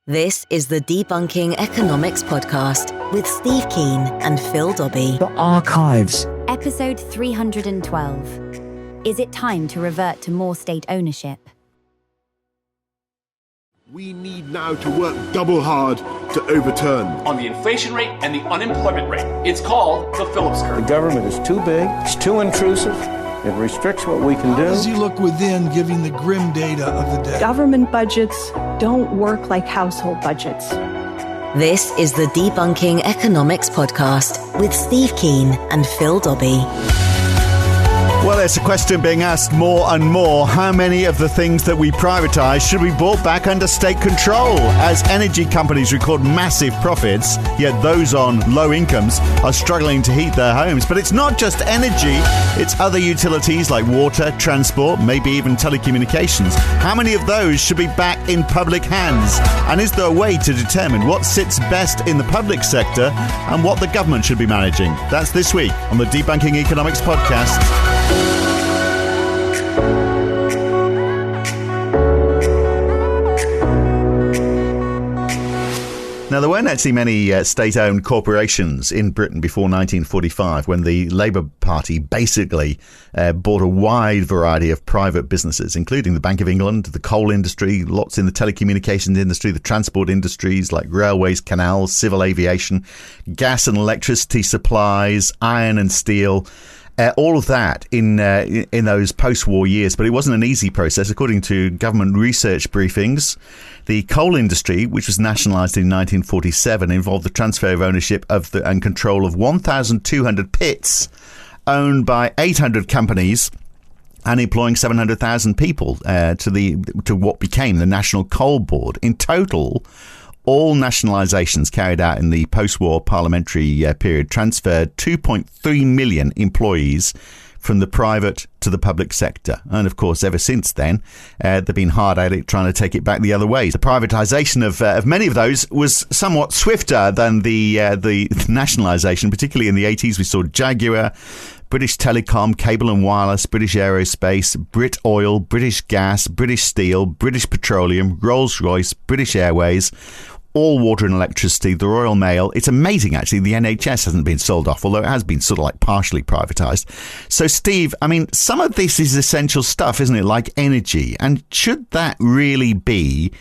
This is the Debunking Economics Podcast with Steve Keen and Phil Dobbie. The archives. Episode 312. Is it time to revert to more state ownership? We need now to work double hard to overturn on the inflation rate and the unemployment rate. It's called the Phillips curve. The government is too big, it's too intrusive, it restricts what we can do. How does he look within, giving the grim data of the day? Government budgets don't work like household budgets. This is the Debunking Economics Podcast with Steve Keen and Phil Dobbie. Well, it's a question being asked more and more. How many of the things that we privatise should be brought back under state control? As energy companies record massive profits, yet those on low incomes are struggling to heat their homes. But it's not just energy, it's other utilities like water, transport, maybe even telecommunications. How many of those should be back in public hands? And is there a way to determine what sits best in the public sector and what the government should be managing? That's this week on the Debunking Economics Podcast. Now, there weren't actually many state-owned corporations in Britain before 1945, when the Labour Party basically bought a wide variety of private businesses, including the Bank of England, the coal industry, lots in the telecommunications industry, the transport industries like railways, canals, civil aviation, gas and electricity supplies, iron and steel. All of that in those post-war years, but it wasn't an easy process. According to government research briefings, the coal industry, which was nationalised in 1947, involved the transfer of ownership of and control of 1,200 pits owned by 800 companies and employing 700,000 people to what became the National Coal Board. In total, all nationalisations carried out in the post-war parliamentary period transferred 2.3 million employees from the private to the public sector. And of course, ever since then, they've been hard at it trying to take it back the other way. The privatisation of many of those was somewhat swifter than the nationalisation, particularly in the 80s. We saw Jaguar, British Telecom, Cable and Wireless, British Aerospace, Brit Oil, British Gas, British Steel, British Petroleum, Rolls-Royce, British Airways, All Water and Electricity, the Royal Mail. It's amazing, actually, the NHS hasn't been sold off, although it has been sort of like partially privatised. So, Steve, I mean, some of this is essential stuff, isn't it, like energy? And should that really be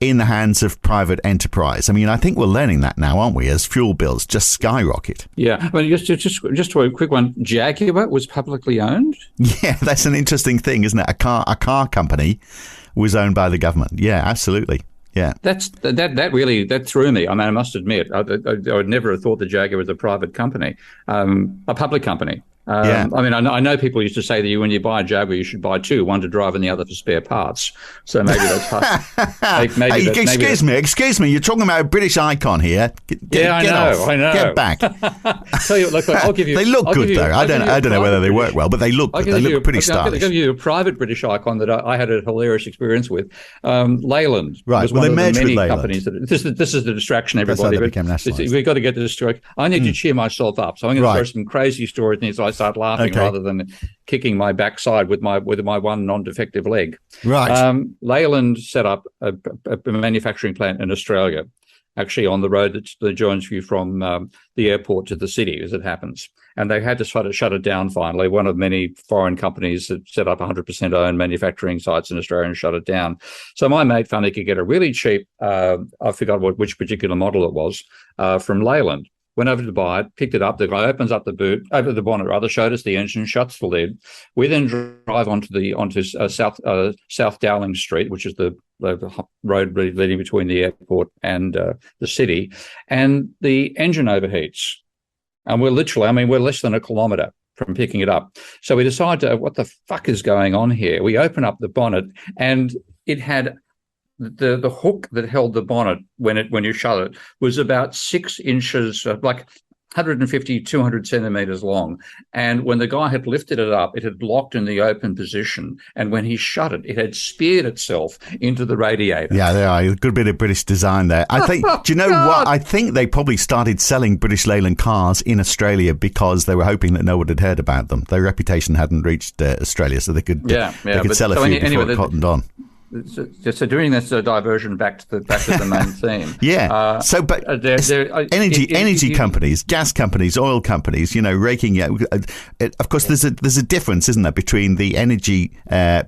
in the hands of private enterprise? I mean, I think we're learning that now, aren't we, as fuel bills just skyrocket? Yeah, I mean, just a quick one. Jaguar was publicly owned? Yeah, that's an interesting thing, isn't it? A car company was owned by the government. Yeah, absolutely. Yeah, that really threw me. I mean, I must admit, I would never have thought the Jaguar was a private company, a public company. Yeah. I mean, I know people used to say that when you buy a Jaguar, you should buy two, one to drive and the other for spare parts. So maybe that's Excuse me. You're talking about a British icon here. I know. Get back. Tell you, look, I'll give you. They look good though. I don't know whether they work well, but they look good. They look pretty stylish. I'll give you a private British icon that I had a hilarious experience with. Leyland was one of the many companies that. This is the distraction, everybody. That's how they became nationalised. We've got to get to this story. I need to cheer myself up, so I'm going to throw some crazy stories in so I start laughing rather than kicking my backside with my one non-defective leg. Right. Leyland set up a manufacturing plant in Australia, actually on the road that joins you from the airport to the city, as it happens. And they had to shut it down finally. One of many foreign companies that set up 100% owned manufacturing sites in Australia and shut it down. So my mate found he could get a really cheap, I forgot which particular model it was, from Leyland. Went over to buy it, picked it up. The guy opens up the bonnet, showed us the engine, shuts the lid. We then drive onto South Dowling Street, which is the road leading between the airport and the city, and the engine overheats. And we're less than a kilometre from picking it up. So we decide, what the fuck is going on here? We open up the bonnet, and it had the hook that held the bonnet when you shut it was about 6 inches, like 150, 200 centimetres long. And when the guy had lifted it up, it had locked in the open position. And when he shut it, it had speared itself into the radiator. Yeah, there are a good bit of British design there. I think, do you know what? I think they probably started selling British Leyland cars in Australia because they were hoping that no one had heard about them. Their reputation hadn't reached Australia, so they could sell a few before it cottoned on. So doing this diversion back to the main theme. Yeah. Energy companies, gas companies, oil companies, raking it. Of course, there's a difference, isn't there, between the energy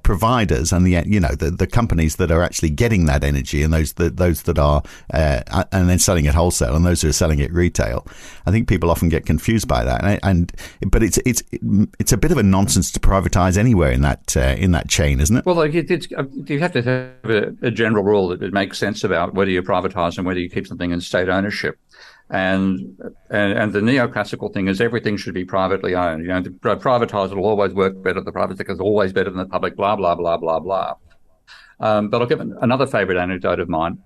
providers and the companies that are actually getting that energy, and those that are and then selling it wholesale, and those who are selling it retail. I think people often get confused by that, but it's a bit of a nonsense to privatise anywhere in that chain, isn't it? Well, you have to have a general rule that it makes sense about whether you privatise and whether you keep something in state ownership. And the neoclassical thing is everything should be privately owned. The privatise will always work better. The private sector is always better than the public. Blah blah blah blah blah. But I'll give another favourite anecdote of mine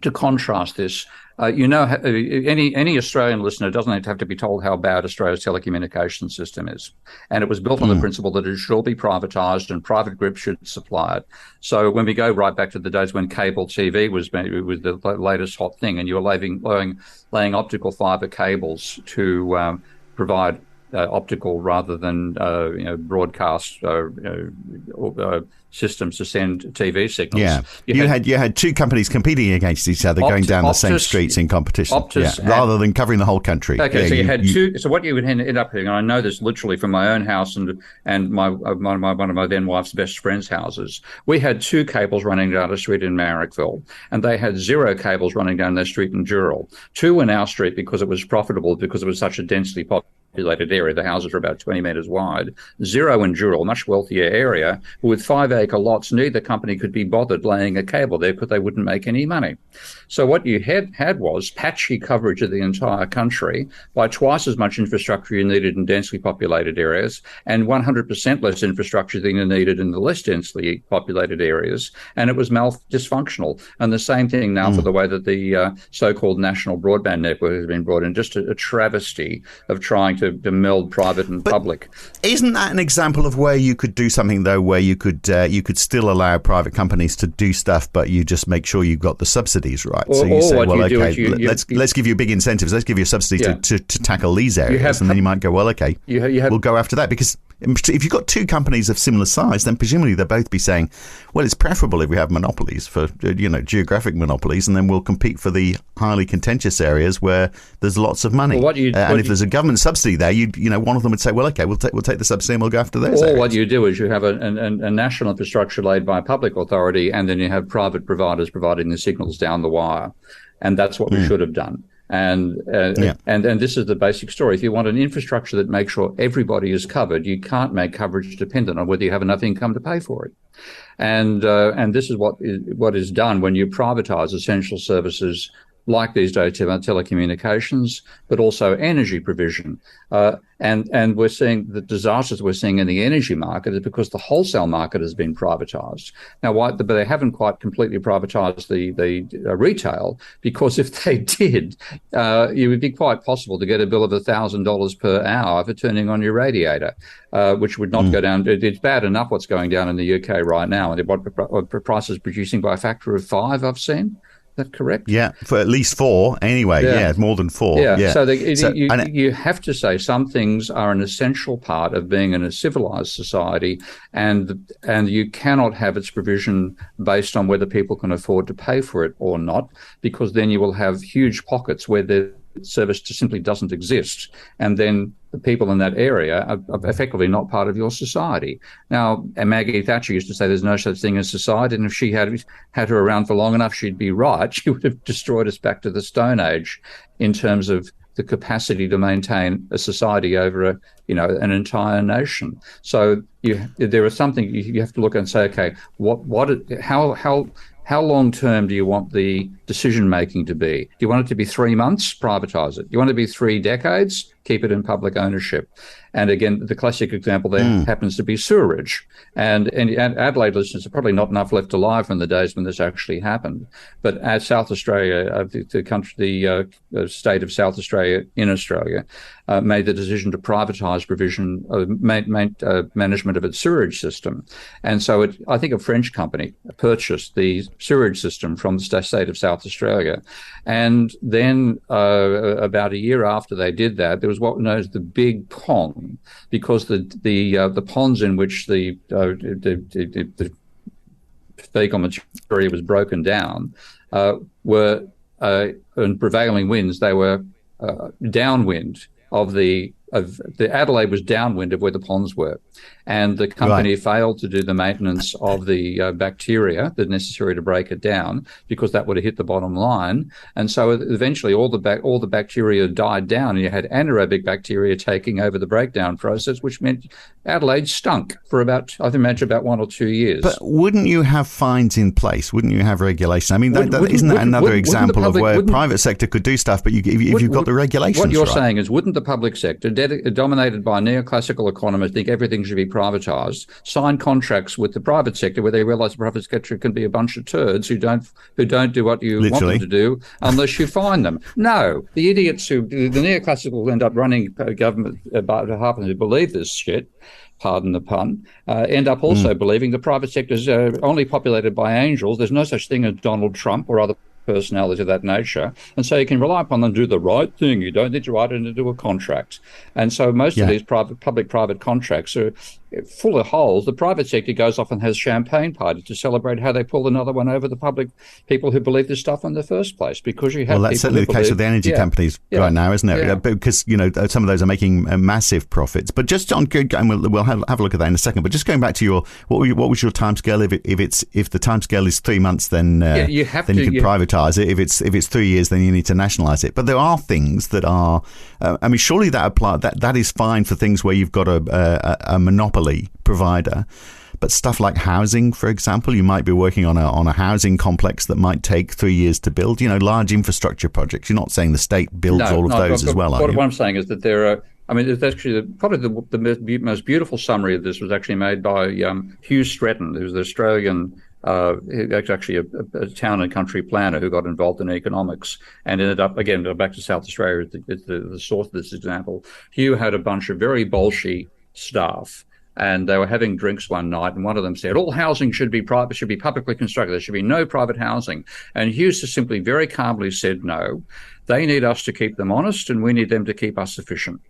to contrast this. Any Australian listener doesn't have to be told how bad Australia's telecommunications system is. And it was built on the principle that it should all be privatised and private groups should supply it. So when we go right back to the days when cable TV was the latest hot thing, and you were laying optical fibre cables to provide optical rather than broadcast systems to send TV signals. Yeah, you had two companies competing against each other, going down the same streets in competition, rather than covering the whole country. Okay, so you had two. So what you would end up doing, and I know this literally from my own house and one of my then wife's best friends' houses. We had two cables running down a street in Marrickville, and they had zero cables running down their street in Dural. Two in our street because it was profitable, because it was such a densely populated area. The houses are about 20 metres wide. Zero in Dural, much wealthier area, with 5-acre lots. Neither company could be bothered laying a cable there because they wouldn't make any money. So what you had was patchy coverage of the entire country by twice as much infrastructure you needed in densely populated areas, and 100% less infrastructure than you needed in the less densely populated areas. And it was dysfunctional. And the same thing now for the way that the so-called national broadband network has been brought in. Just a travesty of trying to meld private and public. Isn't that an example of where you could do something, though, where you could still allow private companies to do stuff, but you just make sure you've got the subsidies right? So you say, well, okay, let's give you big incentives. Let's give you a subsidy to tackle these areas, and then you might go, well, okay, we'll go after that. Because if you've got two companies of similar size, then presumably they'll both be saying, well, it's preferable if we have monopolies for, geographic monopolies, and then we'll compete for the highly contentious areas where there's lots of money. Well, and if there's a government subsidy there, one of them would say, well, okay, we'll take the subsidy and we'll go after those areas. What you do is you have a national infrastructure laid by a public authority, and then you have private providers providing the signals down the wire. And that's what we should have done. And this is the basic story. If you want an infrastructure that makes sure everybody is covered, you can't make coverage dependent on whether you have enough income to pay for it. And this is what is done when you privatise essential services like these days telecommunications, but also energy provision. And we're seeing the disasters we're seeing in the energy market is because the wholesale market has been privatised. Now, but they haven't quite completely privatised the retail, because if they did, it would be quite possible to get a bill of $1,000 per hour for turning on your radiator, which would not go down. It's bad enough what's going down in the UK right now, and what prices producing by a factor of 5, I've seen. Is that correct? Yeah, for at least 4 anyway. Yeah, more than 4. Yeah. So you have to say some things are an essential part of being in a civilized society, and you cannot have its provision based on whether people can afford to pay for it or not, because then you will have huge pockets where the service just simply doesn't exist, and then the people in that area are effectively not part of your society. Now, Maggie Thatcher used to say there's no such thing as society, and if she had her around for long enough, she'd be right. She would have destroyed us back to the Stone Age in terms of the capacity to maintain a society over an entire nation. So there is something you have to look at and say, okay, how long term do you want the decision making to be? Do you want it to be 3 months? Privatise it. Do you want it to be 3 decades? Keep it in public ownership. And again, the classic example there happens to be sewerage. And Adelaide listeners are probably not enough left alive from the days when this actually happened. But as South Australia, the state of South Australia in Australia, made the decision to privatise provision of management of its sewerage system. And so I think a French company purchased the sewerage system from the state of South Australia. And then about a year after they did that, there was what was known as the Big Pong, because the ponds in which the fecal material was broken down, were in prevailing winds, they were downwind of the Adelaide was downwind of where the ponds were, and the company failed to do the maintenance of the bacteria that necessary to break it down, because that would have hit the bottom line. And so eventually all the bacteria died down, and you had anaerobic bacteria taking over the breakdown process, which meant Adelaide stunk for about 1 or 2 years. But wouldn't you have fines in place? Wouldn't you have regulation? I mean, isn't that another example of where private sector could do stuff, but if you've got the regulations What you're right. saying is, wouldn't the public sector, dominated by neoclassical economists, think everything should be privatised, sign contracts with the private sector where they realise the private sector can be a bunch of turds who don't do what you want them to do unless you fine them? No, the idiots the neoclassical end up running government by half of them who believe this shit, pardon the pun, end up also believing the private sector is only populated by angels. There's no such thing as Donald Trump or other personality of that nature, and so you can rely upon them to do the right thing. You don't need to write it into a contract. And so most of these public-private contracts are full of holes. The private sector goes off and has champagne parties to celebrate how they pulled another one over the public people who believe this stuff in the first place, because you have that's certainly the case with the energy companies right now, isn't it? Yeah. Because some of those are making massive profits. But just on good, and we'll have a look at that in a second. But just going back to what was your timescale? If the timescale is 3 months, then you can privatise it. If it's 3 years, then you need to nationalise it. But there are things that are. Surely that is fine for things where you've got a monopoly provider. But stuff like housing, for example, you might be working on a housing complex that might take 3 years to build. Large infrastructure projects. You're not saying the state builds all of those as well, are you? What I'm saying is that there are. It's actually probably the most beautiful summary of this was actually made by Hugh Stretton, who's the Australian. Actually a town and country planner who got involved in economics and ended up, again, back to South Australia, the source of this example. Hugh had a bunch of very bolshy staff, and they were having drinks one night, and one of them said, all housing should be private, should be publicly constructed. There should be no private housing. And Hugh just simply very calmly said, no, they need us to keep them honest, and we need them to keep us efficient.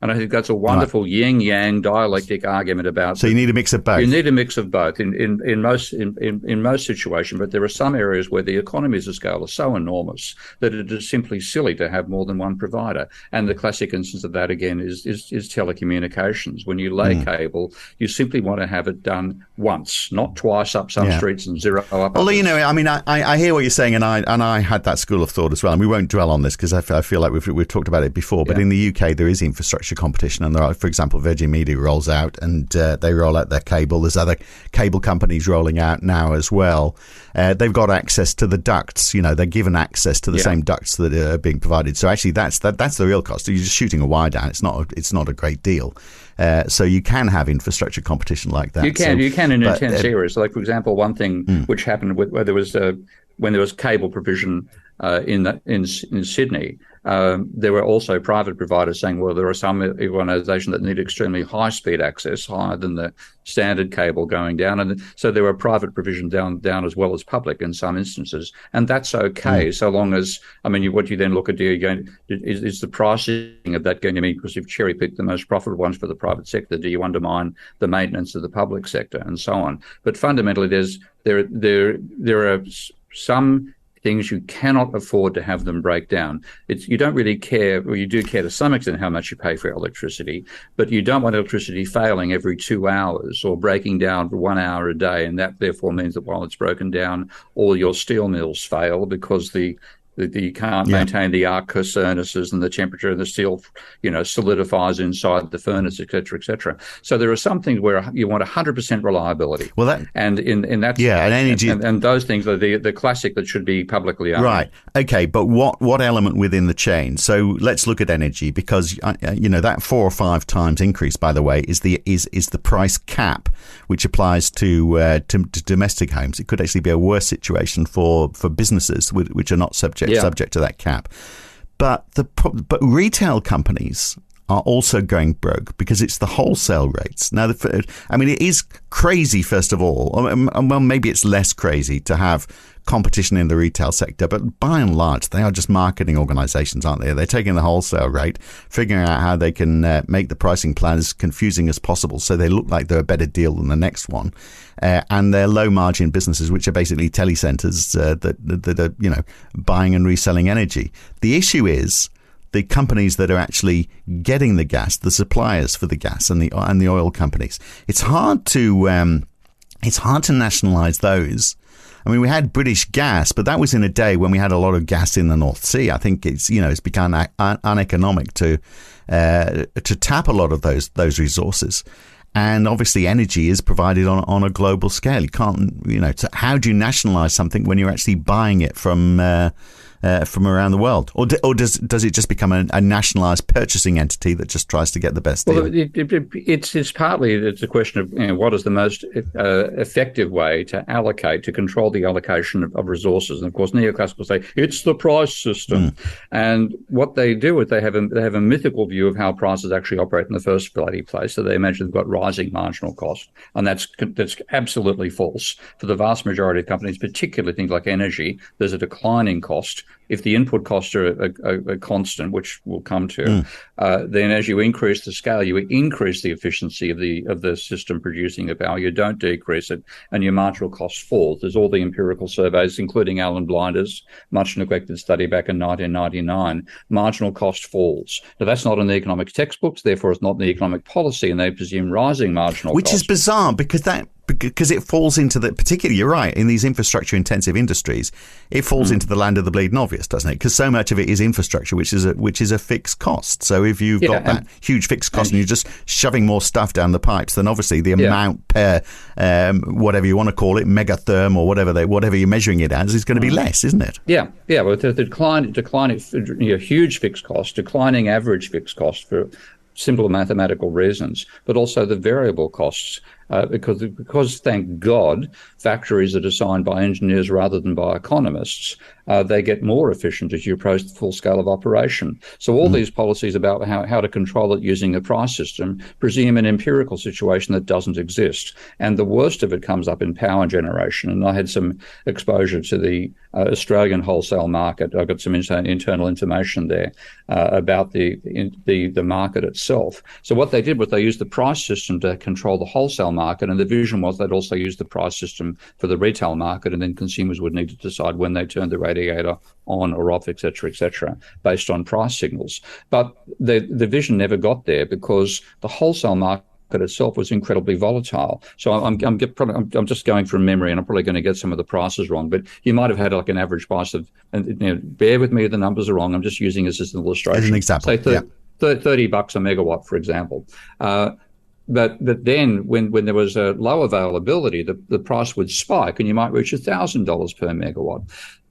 And I think that's a wonderful yin-yang dialectic argument about. So you need a mix of both. You need a mix of both in most situations, but there are some areas where the economies of scale are so enormous that it is simply silly to have more than one provider. And the classic instance of that again is telecommunications. When you lay cable, you simply want to have it done once, not twice up some streets and zero up. Although I hear what you're saying, and I had that school of thought as well. And we won't dwell on this because I feel like we've talked about it before. But in the UK, there is infrastructure competition, and there are, for example, Virgin Media rolls out and they roll out their cable. There's other cable companies rolling out now as well. They've got access to the ducts. They're given access to the same ducts that are being provided. So actually, that's the real cost. You're just shooting a wire down. It's not a great deal. So you can have infrastructure competition like that. You can in intense areas. Like, for example, one thing which happened where there was when there was cable provision in Sydney. There were also private providers saying, well, there are some organisations that need extremely high-speed access, higher than the standard cable going down. And so there were private provision down as well as public in some instances. And that's okay, so long as, what you then look at, is the pricing of that going to mean, because you've cherry-picked the most profitable ones for the private sector, do you undermine the maintenance of the public sector and so on? But fundamentally, there are some things you cannot afford to have them break down. You don't really care, or you do care to some extent how much you pay for electricity, but you don't want electricity failing every 2 hours or breaking down for 1 hour a day. And that therefore means that while it's broken down, all your steel mills fail because you can't maintain the arc furnaces and the temperature of the steel, solidifies inside the furnace, et cetera, et cetera. So there are some things where you want 100% reliability. Well, and energy and those things are the classic that should be publicly owned. Right. Okay. But what element within the chain? So let's look at energy, because that 4 or 5 times increase, by the way, is the price cap, which applies to domestic homes. It could actually be a worse situation for businesses which are not subject to that cap. But retail companies are also going broke because it's the wholesale rates. Now, it is crazy, first of all. Well, maybe it's less crazy to have competition in the retail sector, but by and large, they are just marketing organizations, aren't they? They're taking the wholesale rate, figuring out how they can make the pricing plan as confusing as possible so they look like they're a better deal than the next one. And they're low margin businesses, which are basically telecentres that are, you know, buying and reselling energy. The issue is the companies that are actually getting the gas, the suppliers for the gas, and the oil companies. It's hard to nationalise those. I mean, we had British Gas, but that was in a day when we had a lot of gas in the North Sea. I think it's become uneconomic to tap a lot of those resources. And obviously, energy is provided on a global scale. You can't, how do you nationalise something when you're actually buying it from around the world, or does it just become a nationalised purchasing entity that just tries to get the best deal? Well, it's partly a question of what is the most effective way to control the allocation of resources. And of course, neoclassical say it's the price system, and what they do is they have a mythical view of how prices actually operate in the first bloody place. So they imagine they've got rising marginal cost, and that's absolutely false. For the vast majority of companies, particularly things like energy, there's a declining cost. If the input costs are a constant, which we'll come to, then as you increase the scale, you increase the efficiency of the system producing the power. You don't decrease it, and your marginal cost falls. There's all the empirical surveys, including Alan Blinder's much neglected study back in 1999. Marginal cost falls. Now, that's not in the economics textbooks, therefore it's not in the economic policy, and they presume rising marginal cost. Which is bizarre because it falls into particularly, you're right, in these infrastructure intensive industries, it falls into the land of the bleeding obvious, doesn't it? Because so much of it is infrastructure, which is a fixed cost. So if you've got that huge fixed cost and you're just shoving more stuff down the pipes, then obviously the amount per whatever you want to call it, megatherm or whatever you're measuring it as, is going to be less, isn't it? Yeah. Well, the declining huge fixed cost, declining average fixed cost for simple mathematical reasons, but also the variable costs. Because thank God, factories are designed by engineers rather than by economists, they get more efficient as you approach the full scale of operation. So all these policies about how to control it using a price system presume an empirical situation that doesn't exist. And the worst of it comes up in power generation. And I had some exposure to the Australian wholesale market. I got some internal information there about the market itself. So what they did was they used the price system to control the wholesale market, and the vision was they'd also use the price system for the retail market, and then consumers would need to decide when they turned the radiator on or off, et cetera, based on price signals. But the vision never got there because the wholesale market itself was incredibly volatile. So I'm just going from memory, and I'm probably going to get some of the prices wrong, but you might have had like an average price of, bear with me if the numbers are wrong, I'm just using this as an illustration. As an example, say $30 a megawatt, for example. But then when there was a low availability, the price would spike and you might reach $1,000 per megawatt.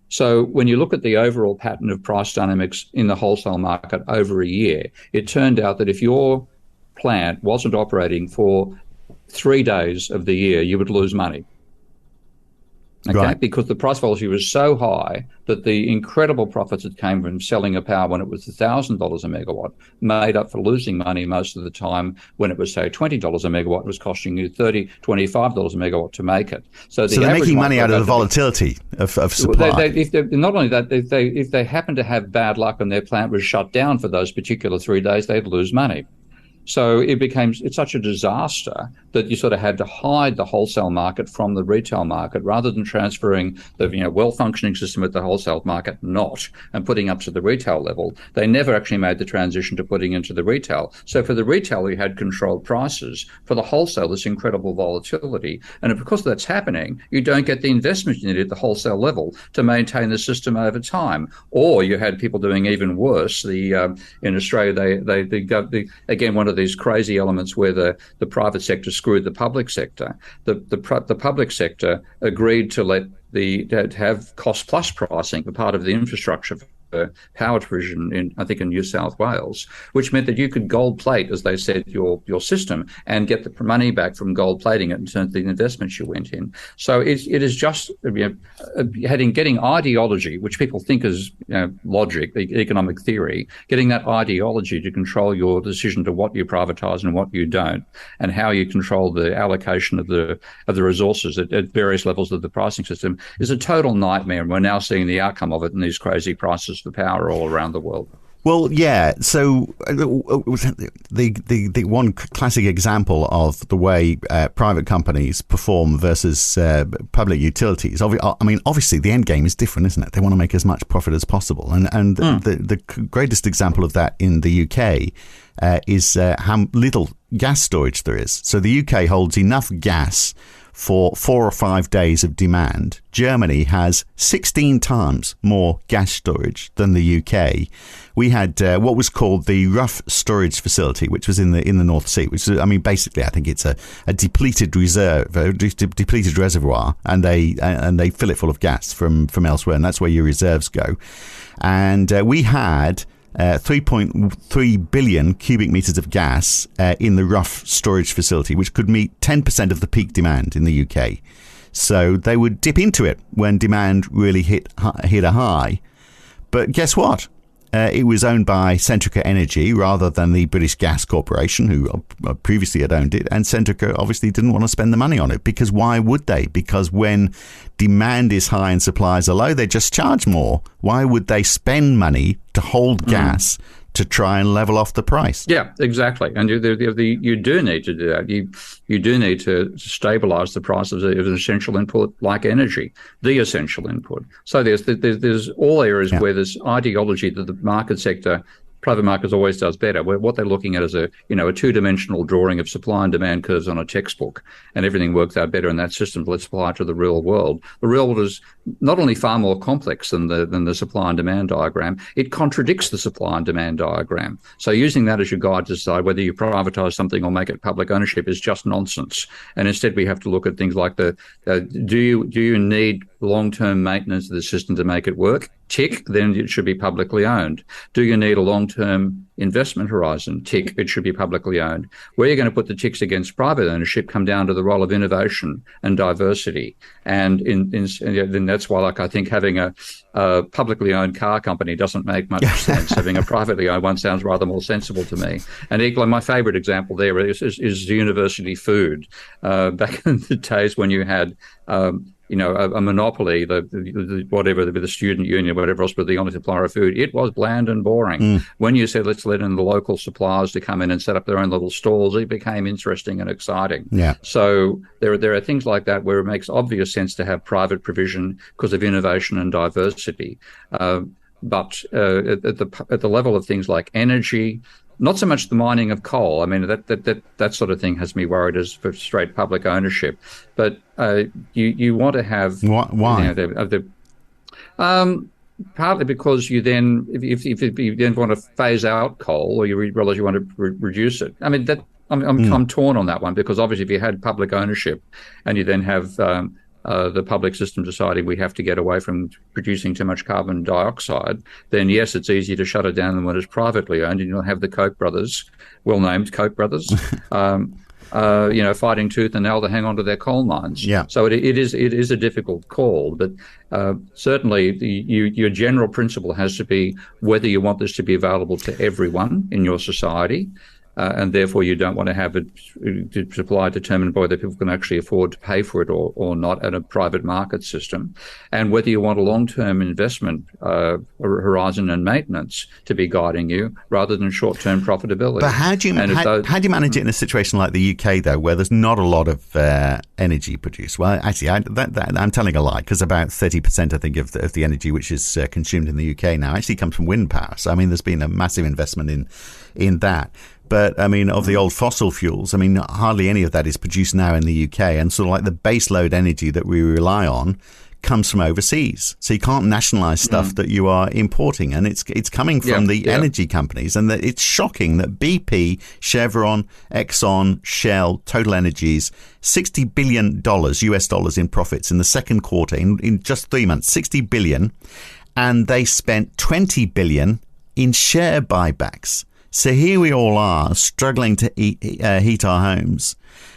So when you look at the overall pattern of price dynamics in the wholesale market over a year, it turned out that if your plant wasn't operating for 3 days of the year, you would lose money. Okay, right. Because the price volatility was so high that the incredible profits that came from selling a power when it was $1,000 a megawatt made up for losing money most of the time when it was, say, $20 a megawatt. It was costing you $25 a megawatt to make it. So they're making money out of the volatility of supply. Not only that, if they happen to have bad luck and their plant was shut down for those particular 3 days, they'd lose money. So it's such a disaster that you sort of had to hide the wholesale market from the retail market rather than transferring the well-functioning system at the wholesale market and putting up to the retail level. They never actually made the transition to putting into the retail. So for the retail, you had controlled prices. For the wholesale, this incredible volatility. And because that's happening, you don't get the investment you need at the wholesale level to maintain the system over time. Or you had people doing even worse. In Australia, again, one of these crazy elements where the private sector screwed the public sector. The public sector agreed to have cost plus pricing for part of the infrastructure power provision in New South Wales, which meant that you could gold plate, as they said, your system and get the money back from gold plating it in terms of the investments you went in. So it is just getting ideology, which people think is logic, economic theory, getting that ideology to control your decision to what you privatise and what you don't, and how you control the allocation of the resources at various levels of the pricing system is a total nightmare. And we're now seeing the outcome of it in these crazy prices for power all around the world. Well, yeah. So the one classic example of the way private companies perform versus public utilities. Obviously, the end game is different, isn't it? They want to make as much profit as possible, and the greatest example of that in the UK is how little gas storage there is. So the UK holds enough gas for 4 or 5 days of demand. Germany has 16 times more gas storage than the UK. We had what was called the Rough Storage Facility, which was in the North Sea. Which is, basically, I think it's a depleted depleted reservoir, and they fill it full of gas from elsewhere, and that's where your reserves go. And we had 3.3 billion cubic meters of gas in the Rough Storage Facility, which could meet 10% of the peak demand in the UK. So they would dip into it when demand really hit a high. But guess what? It was owned by Centrica Energy rather than the British Gas Corporation, who previously had owned it. And Centrica obviously didn't want to spend the money on it, because why would they? Because when demand is high and supplies are low, they just charge more. Why would they spend money to hold gas to try and level off the price? Yeah, exactly. And you do need to do that. You do need to stabilise the price of an essential input like energy, the essential input. So there's all areas where there's ideology that the market sector, private markets always does better. Where what they're looking at is a two-dimensional drawing of supply and demand curves on a textbook, and everything works out better in that system. Let's apply it to the real world. The real world is not only far more complex than the supply and demand diagram, it contradicts the supply and demand diagram. So using that as your guide to decide whether you privatise something or make it public ownership is just nonsense. And instead, we have to look at things like do you need long-term maintenance of the system to make it work? Tick, then it should be publicly owned. Do you need a long-term investment horizon? Tick, it should be publicly owned. Where you're going to put the ticks against private ownership come down to the role of innovation and diversity. And then that's why, I think having a publicly owned car company doesn't make much sense. Having a privately owned one sounds rather more sensible to me. And equally, my favourite example there is university food. Back in the days when you had a monopoly, the student union, whatever else, but the only supplier of food, it was bland and boring. When you said, let's let in the local suppliers to come in and set up their own little stalls, it became interesting and exciting. Yeah. So there are things like that where it makes obvious sense to have private provision because of innovation and diversity. But at the level of things like energy, not so much the mining of coal. I mean, that sort of thing has me worried as for straight public ownership. But you want to have why? Partly because you then, if you then want to phase out coal, or you realise you want to reduce it. I mean, I'm torn on that one, because obviously if you had public ownership and you then have the public system deciding we have to get away from producing too much carbon dioxide, then yes, it's easier to shut it down than when it's privately owned, and you'll have the Koch brothers, well-named Koch brothers, fighting tooth and nail to hang on to their coal mines. Yeah. So it is a difficult call, but certainly your general principle has to be whether you want this to be available to everyone in your society. And therefore you don't want to have it supply determined by whether people can actually afford to pay for it or not at a private market system, and whether you want a long-term investment horizon and maintenance to be guiding you rather than short-term profitability. But how do you manage it in a situation like the UK, though, where there's not a lot of energy produced? Well, actually, I'm telling a lie, because about 30%, I think, of the energy which is consumed in the UK now actually comes from wind power. So, I mean, there's been a massive investment in that. But, I mean, of the old fossil fuels, I mean, hardly any of that is produced now in the UK. And sort of like the base load energy that we rely on comes from overseas. So you can't nationalise stuff that you are importing. And it's coming from the energy companies. And that it's shocking that BP, Chevron, Exxon, Shell, Total Energies, $60 billion US dollars in profits in the second quarter in just 3 months, $60 billion. and they spent 20 billion in share buybacks. So here we all are struggling to heat our homes.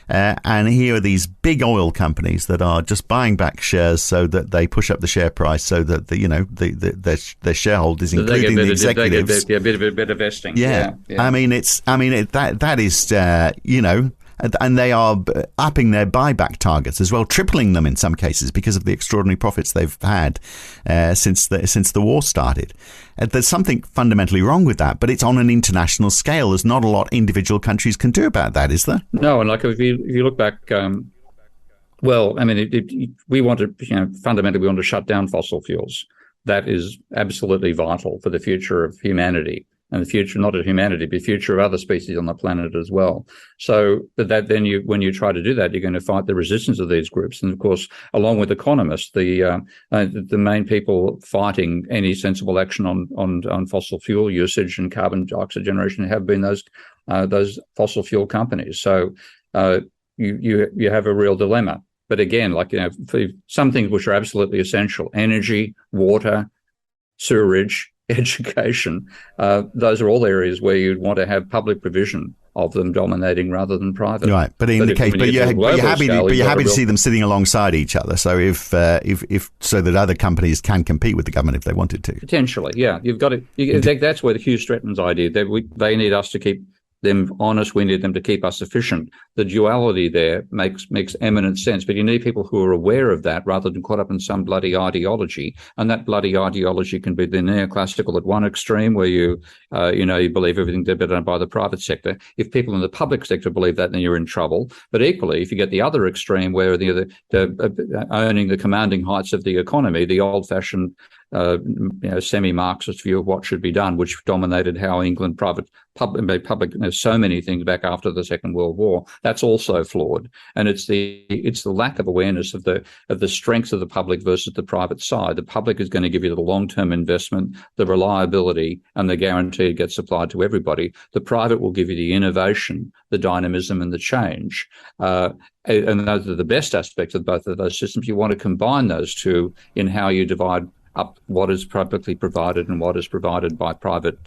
And here are these big oil companies that are just buying back shares so that they push up the share price, so that their shareholders, including the executives, a bit of vesting. Yeah. I mean, that is and they are upping their buyback targets as well, tripling them in some cases because of the extraordinary profits they've had since the war started. There's something fundamentally wrong with that, but it's on an international scale. There's not a lot individual countries can do about that, is there? No, and like if you look back, we want to, fundamentally we want to shut down fossil fuels. That is absolutely vital for the future of humanity. And the future, not of humanity, but the future of other species on the planet as well. So, but that then when you try to do that, you're going to fight the resistance of these groups. And of course, along with economists, the main people fighting any sensible action on fossil fuel usage and carbon dioxide generation have been those fossil fuel companies. So, you have a real dilemma. But again, for some things which are absolutely essential, energy, water, sewerage, education, those are all areas where you'd want to have public provision of them dominating rather than private. Right, but in the case, you're happy to see them sitting alongside each other. So if so that other companies can compete with the government if they wanted to. Potentially, yeah, you've got to. That's where the Hugh Stratton's idea that they need us to keep them honest, we need them to keep us efficient. The duality there makes eminent sense, but you need people who are aware of that rather than caught up in some bloody ideology. And that bloody ideology can be the neoclassical at one extreme, where you believe everything's done by the private sector. If people in the public sector believe that, then you're in trouble. But equally, if you get the other extreme, where the owning the commanding heights of the economy, the old-fashioned semi-Marxist view of what should be done, which dominated how England made public so many things back after the Second World War. That's also flawed, and it's the lack of awareness of the strengths of the public versus the private side. The public is going to give you the long-term investment, the reliability, and the guarantee it gets supplied to everybody. The private will give you the innovation, the dynamism, and the change. And those are the best aspects of both of those systems. You want to combine those two in how you divide up what is publicly provided and what is provided by private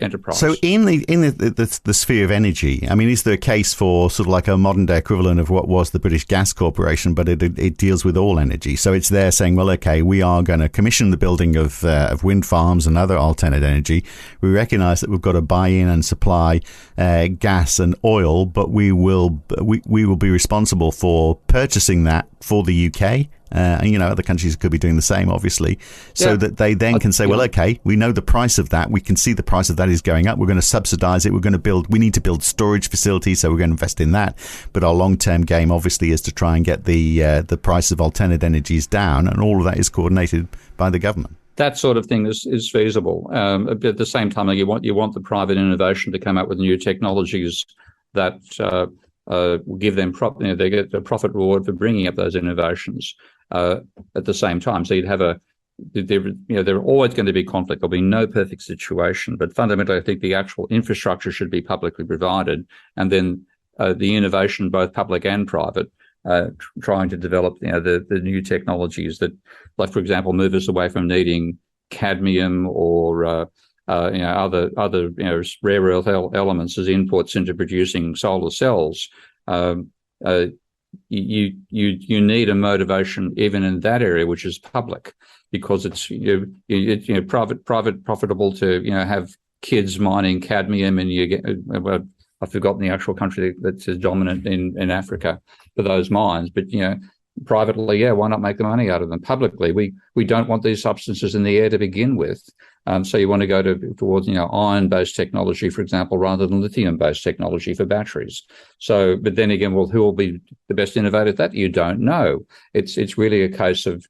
enterprise. So in the sphere of energy, I mean, is there a case for sort of like a modern day equivalent of what was the British Gas Corporation, but it deals with all energy? So it's there saying, well, okay, we are going to commission the building of wind farms and other alternate energy. We recognise that we've got to buy in and supply gas and oil, but we will be responsible for purchasing that for the UK. And other countries could be doing the same, obviously, so that they then can say, well, okay, we know the price of that. We can see the price of that is going up. We're going to subsidize it. We need to build storage facilities, so we're going to invest in that. But our long-term game, obviously, is to try and get the price of alternate energies down. And all of that is coordinated by the government. That sort of thing is feasible. At the same time, you want the private innovation to come up with new technologies that will give them they get a profit reward for bringing up those innovations. At the same time, so you'd have there are always going to be conflict. There'll be no perfect situation, but fundamentally, I think the actual infrastructure should be publicly provided, and then the innovation, both public and private, trying to develop the new technologies that, like for example, move us away from needing cadmium or other rare earth elements as inputs into producing solar cells. You need a motivation even in that area, which is public, because it's private profitable to have kids mining cadmium, and you get I've forgotten the actual country that's dominant in Africa for those mines, but privately, why not make the money out of them? Publicly, we don't want these substances in the air to begin with. So you want to go towards iron-based technology, for example, rather than lithium-based technology for batteries. So, but then again, well, who will be the best innovator at that? You don't know. It's really a case of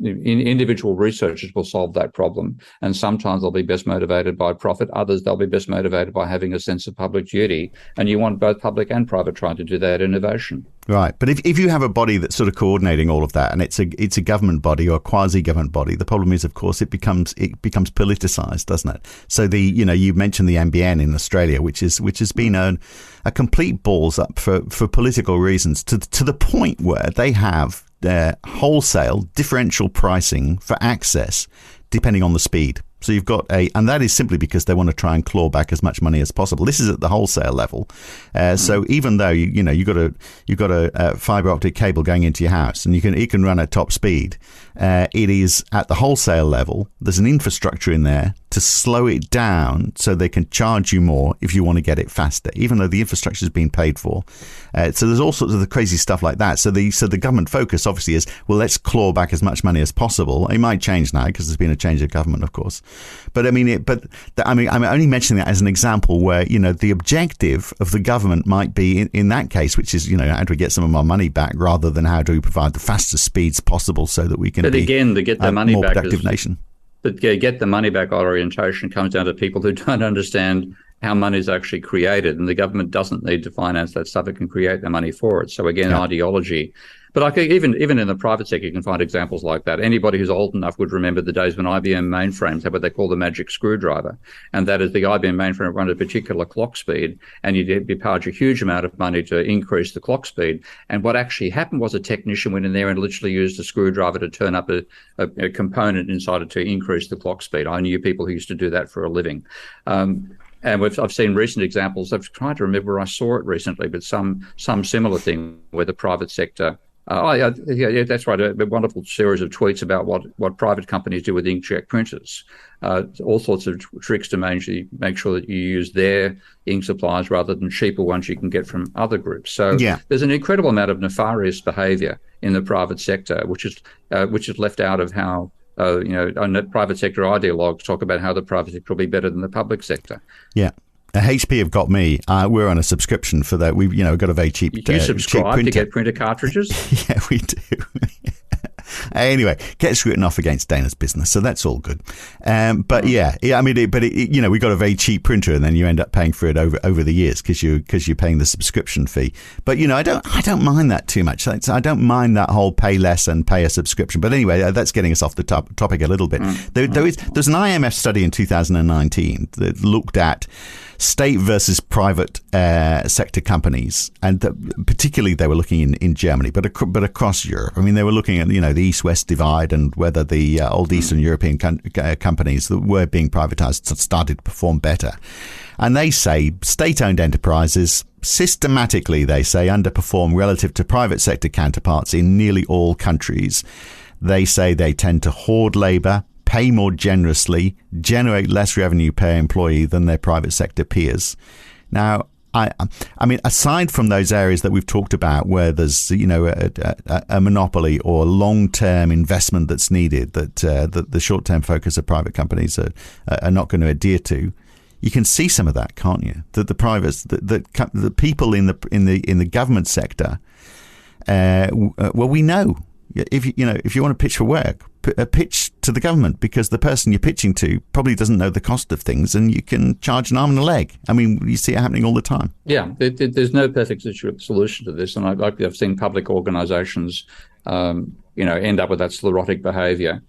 individual researchers will solve that problem, and sometimes they'll be best motivated by profit. Others, they'll be best motivated by having a sense of public duty, and you want both public and private trying to do that innovation. Right, but if you have a body that's sort of coordinating all of that, and it's a government body or a quasi-government body, the problem is, of course, it becomes politicised, doesn't it? So you mentioned the NBN in Australia, which has been a complete balls up for political reasons, to the point where they have wholesale differential pricing for access depending on the speed. So you've got and that is simply because they want to try and claw back as much money as possible. This is at the wholesale level. So even though you've got a fiber optic cable going into your house and you can run at top speed, it is at the wholesale level. There's an infrastructure in there to slow it down so they can charge you more if you want to get it faster, even though the infrastructure is being paid for. So there's all sorts of the crazy stuff like that. So the government focus obviously is, well, let's claw back as much money as possible. It might change now because there's been a change of government, of course. But I'm only mentioning that as an example where, the objective of the government might be in that case, which is, how do we get some of our money back rather than how do we provide the fastest speeds possible so that we can to get the money more back productive nation. But get the money back orientation comes down to people who don't understand how money is actually created, and the government doesn't need to finance that stuff. It can create the money for it. So again, ideology. But even in the private sector, you can find examples like that. Anybody who's old enough would remember the days when IBM mainframes had what they call the magic screwdriver. And that is the IBM mainframe run at a particular clock speed, and you'd be charged a huge amount of money to increase the clock speed. And what actually happened was a technician went in there and literally used a screwdriver to turn up a component inside it to increase the clock speed. I knew people who used to do that for a living. And I've seen recent examples. I've tried to remember where I saw it recently, but some similar thing where the private sector. That's right. A wonderful series of tweets about what private companies do with inkjet printers. All sorts of tricks to make sure that you use their ink supplies rather than cheaper ones you can get from other groups. So there's an incredible amount of nefarious behaviour in the private sector, which is left out of how. Private sector ideologues talk about how the private sector will be better than the public sector. Yeah. HP have got me. We're on a subscription for that. We've got a very cheap. Do you subscribe to get printer cartridges? Yeah, we do. Anyway, gets written off against Dana's business, so that's all good. But we got a very cheap printer, and then you end up paying for it over the years because you're paying the subscription fee. But I don't mind that too much. I don't mind that whole pay less and pay a subscription. But anyway, that's getting us off the topic a little bit. There's an IMF study in 2019 that looked at state versus private sector companies, and particularly they were looking in Germany, but across Europe. I mean, they were looking at the East-West divide and whether the old Eastern European companies that were being privatised started to perform better. And they say state-owned enterprises systematically, they say, underperform relative to private sector counterparts in nearly all countries. They say they tend to hoard labour, pay more generously, generate less revenue per employee than their private sector peers. Now, I mean, aside from those areas that we've talked about where there's a monopoly or long-term investment that's needed that the short-term focus of private companies are not going to adhere to, you can see some of that, can't you? That the privates, the people in the government sector, we know. If you want to pitch for work, pitch to the government, because the person you're pitching to probably doesn't know the cost of things, and you can charge an arm and a leg. I mean, you see it happening all the time. Yeah, there's no perfect solution to this, and I've seen public organisations, end up with that sclerotic behaviour,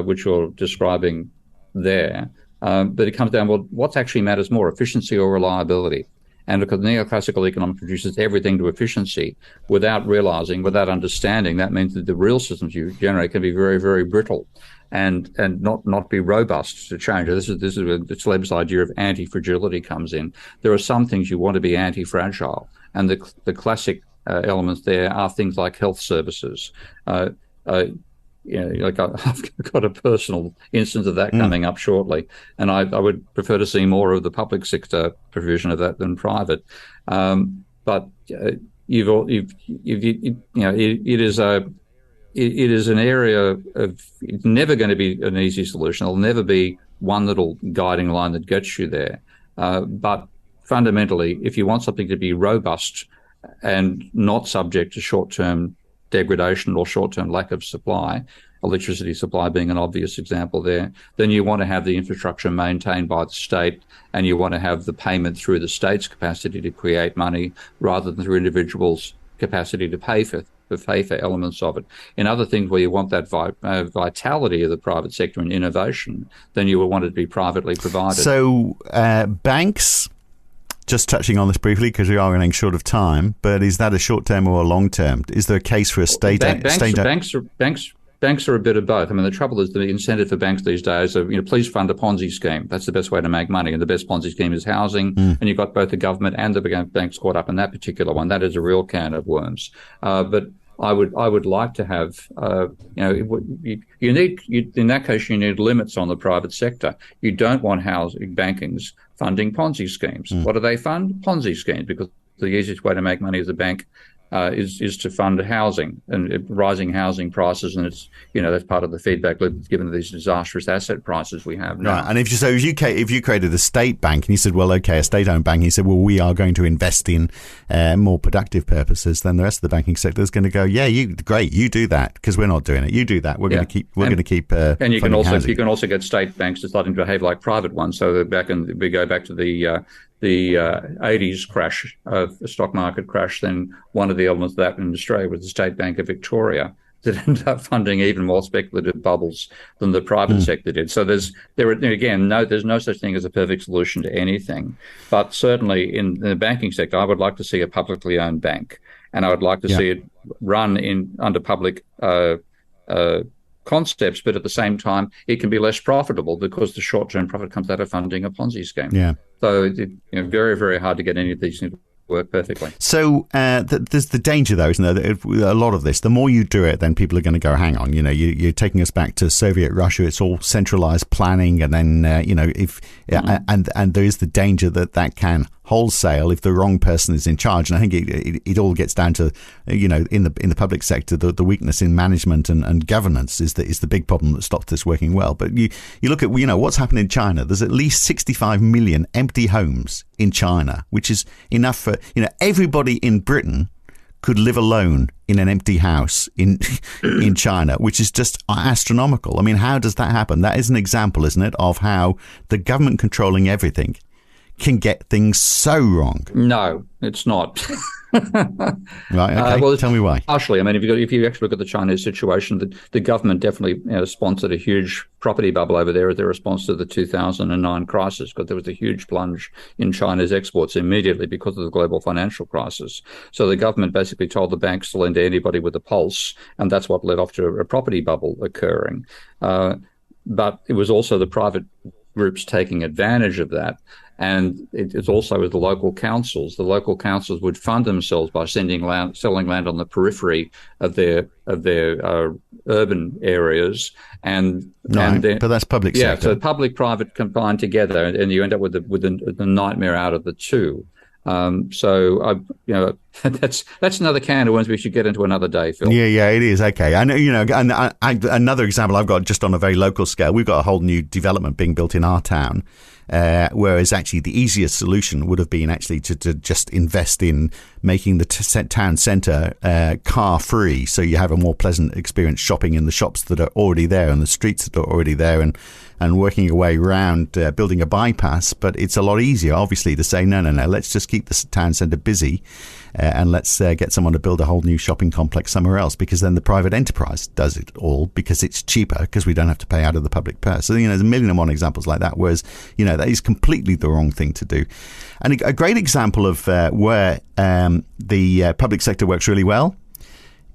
which you're describing there. But it comes down, well, what actually matters more, efficiency or reliability? And because neoclassical economics reduces everything to efficiency without realizing, without understanding, that means that the real systems you generate can be very, very brittle and not be robust to change. This is where the Celeb's idea of anti-fragility comes in. There are some things you want to be anti-fragile, and the classic elements there are things like health services. I've got a personal instance of that coming up shortly, and I would prefer to see more of the public sector provision of that than private. But it is an area of, it's never going to be an easy solution. There'll never be one little guiding line that gets you there. But fundamentally, if you want something to be robust and not subject to short-term degradation or short-term lack of supply, electricity supply being an obvious example there, then you want to have the infrastructure maintained by the state, and you want to have the payment through the state's capacity to create money rather than through individuals' capacity to pay for elements of it. In other things where you want that vitality of the private sector and innovation, then you will want it to be privately provided. So banks just touching on this briefly because we are running short of time, but is that a short-term or a long-term? Is there a case for a Banks are a bit of both. I mean, the trouble is the incentive for banks these days are, please fund a Ponzi scheme. That's the best way to make money. And the best Ponzi scheme is housing. And you've got both the government and the banks caught up in that particular one. That is a real can of worms. But I would like to have, you need, in that case, you need limits on the private sector. You don't want housing bankings funding Ponzi schemes. What do they fund? Ponzi schemes, because the easiest way to make money as a bank is to fund housing and rising housing prices, and it's that's part of the feedback loop given these disastrous asset prices we have now. Right, and if you created a state bank and you said, well, okay, a state-owned bank, and you said, well, we are going to invest in more productive purposes, then the rest of the banking sector is going to go, yeah, great, you do that because we're not doing it. You do that, we're going to keep. And you can also get state banks to starting to behave like private ones. So we go back to the 80s crash, the stock market crash, then one of the elements of that in Australia was the State Bank of Victoria that ended up funding even more speculative bubbles than the private sector did. So there's no such thing as a perfect solution to anything. But certainly in the banking sector, I would like to see a publicly owned bank, and I would like to see it run under public concepts, but at the same time, it can be less profitable because the short-term profit comes out of funding a Ponzi scheme. Yeah. So very, very hard to get any of these to work perfectly. So there's the danger, though, isn't there? A lot of this, the more you do it, then people are going to go, hang on, you're taking us back to Soviet Russia. It's all centralized planning, and then and there is the danger that can wholesale if the wrong person is in charge. And I think it all gets down to in the public sector, the weakness in management and governance is the big problem that stops this working well. But you look at what's happened in China. There's at least 65 million empty homes in China, which is enough for everybody in Britain could live alone in an empty house in China, which is just astronomical. I mean, how does that happen? That is an example, isn't it, of how the government controlling everything can get things so wrong. No, it's not. Right. Okay. Tell me why. Partially. I mean, if you actually look at the Chinese situation, the government definitely sponsored a huge property bubble over there as their response to the 2009 crisis, because there was a huge plunge in China's exports immediately because of the global financial crisis. So the government basically told the banks to lend to anybody with a pulse, and that's what led off to a property bubble occurring. But it was also the private groups taking advantage of that. And it's also with the local councils. The local councils would fund themselves by selling land on the periphery of their urban areas, but that's public sector. Yeah, so public-private combined together, and you end up with the nightmare out of the two. That's another can of worms we should get into another day, Phil. Yeah, it is. Okay. I know, and another example I've got just on a very local scale, we've got a whole new development being built in our town. Whereas actually the easiest solution would have been actually to just invest in making the town centre car free, so you have a more pleasant experience shopping in the shops that are already there and the streets that are already there, and working your way around building a bypass. But it's a lot easier, obviously, to say no, let's just keep the town centre busy and let's get someone to build a whole new shopping complex somewhere else, because then the private enterprise does it all because it's cheaper, because we don't have to pay out of the public purse. So there's a million and one examples like that, whereas that is completely the wrong thing to do. And a great example of where the public sector works really well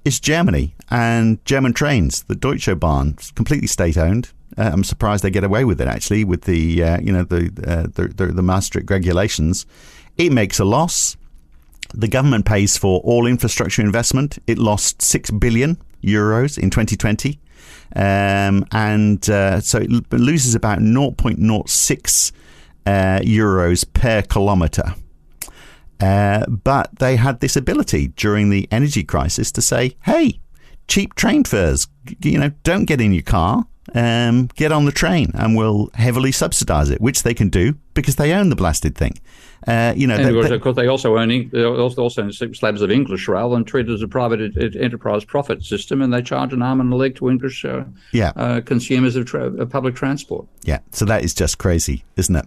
is Germany and German trains. The Deutsche Bahn is completely state-owned. I'm surprised they get away with it, actually, with the Maastricht regulations. It makes a loss. The government pays for all infrastructure investment. It lost 6 billion euros in 2020. So it loses about 0.06 euros per kilometre. But they had this ability during the energy crisis to say, hey, cheap train fares, don't get in your car, get on the train and we'll heavily subsidise it, which they can do because they own the blasted thing. Of course, they also own slabs of English rail and treat it as a private enterprise profit system, and they charge an arm and a leg to English consumers of public transport. Yeah, so that is just crazy, isn't it?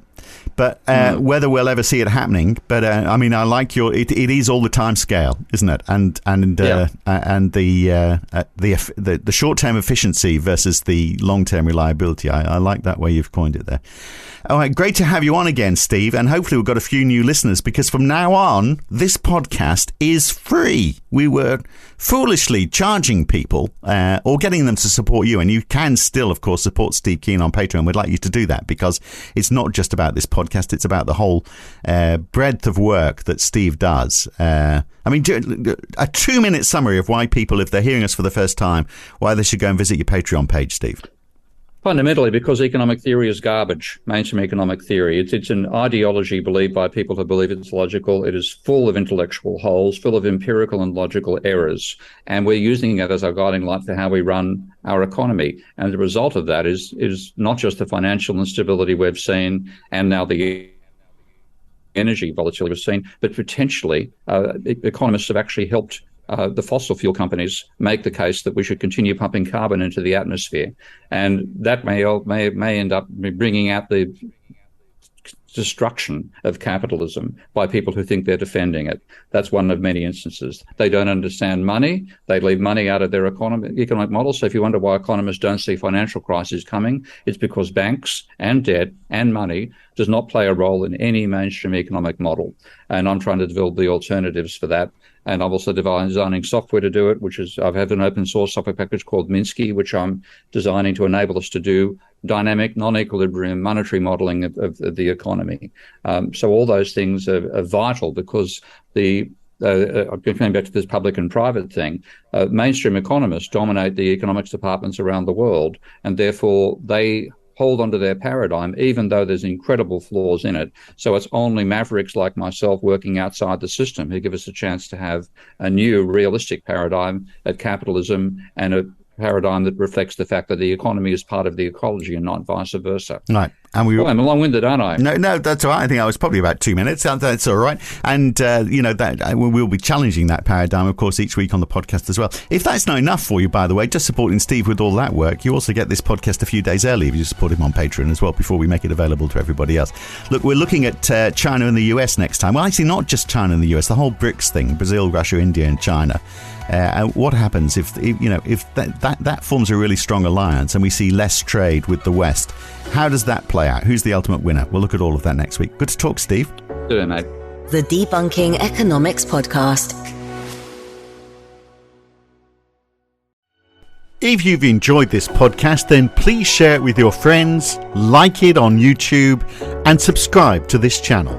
But whether we'll ever see it happening, but I like your. It is all the time scale, isn't it? And the short term efficiency versus the long term reliability. I like that way you've coined it there. All right, great to have you on again, Steve, and hopefully we've got a few new listeners, because from now on, this podcast is free. We were foolishly charging people or getting them to support you, and you can still, of course, support Steve Keen on Patreon. We'd like you to do that, because it's not just about this podcast, it's about the whole breadth of work that Steve does. I mean, a 2-minute summary of why people, if they're hearing us for the first time, why they should go and visit your Patreon page, Steve. Fundamentally, because economic theory is garbage, mainstream economic theory. It's an ideology believed by people who believe it's logical. It is full of intellectual holes, full of empirical and logical errors. And we're using it as our guiding light for how we run our economy. And the result of that is not just the financial instability we've seen and now the energy volatility we've seen, but potentially economists have actually helped the fossil fuel companies make the case that we should continue pumping carbon into the atmosphere, and that may end up bringing out the destruction of capitalism by people who think they're defending it. That's one of many instances. They don't understand money. They leave money out of their economic model. So if you wonder why economists don't see financial crises coming, it's because banks and debt and money does not play a role in any mainstream economic model. And I'm trying to develop the alternatives for that. And I'm also designing software to do it, I have an open source software package called Minsky, which I'm designing to enable us to do dynamic, non-equilibrium monetary modeling of the economy. So all those things are vital, because coming back to this public and private thing, mainstream economists dominate the economics departments around the world, and therefore they hold onto their paradigm, even though there's incredible flaws in it. So it's only mavericks like myself working outside the system who give us a chance to have a new, realistic paradigm at capitalism, and a paradigm that reflects the fact that the economy is part of the ecology and not vice versa. Right. And I'm long-winded, aren't I? No, that's all right. I think I was probably about 2 minutes. That's all right. And, we'll be challenging that paradigm, of course, each week on the podcast as well. If that's not enough for you, by the way, just supporting Steve with all that work, you also get this podcast a few days early if you support him on Patreon as well, before we make it available to everybody else. Look, we're looking at China and the US next time. Well, actually, not just China and the US, the whole BRICS thing, Brazil, Russia, India and China. And what happens if that forms a really strong alliance and we see less trade with the West? How does that play out? Who's the ultimate winner? We'll look at all of that next week. Good to talk, Steve. Good, mate. The Debunking Economics Podcast. If you've enjoyed this podcast, then please share it with your friends, like it on YouTube, and subscribe to this channel.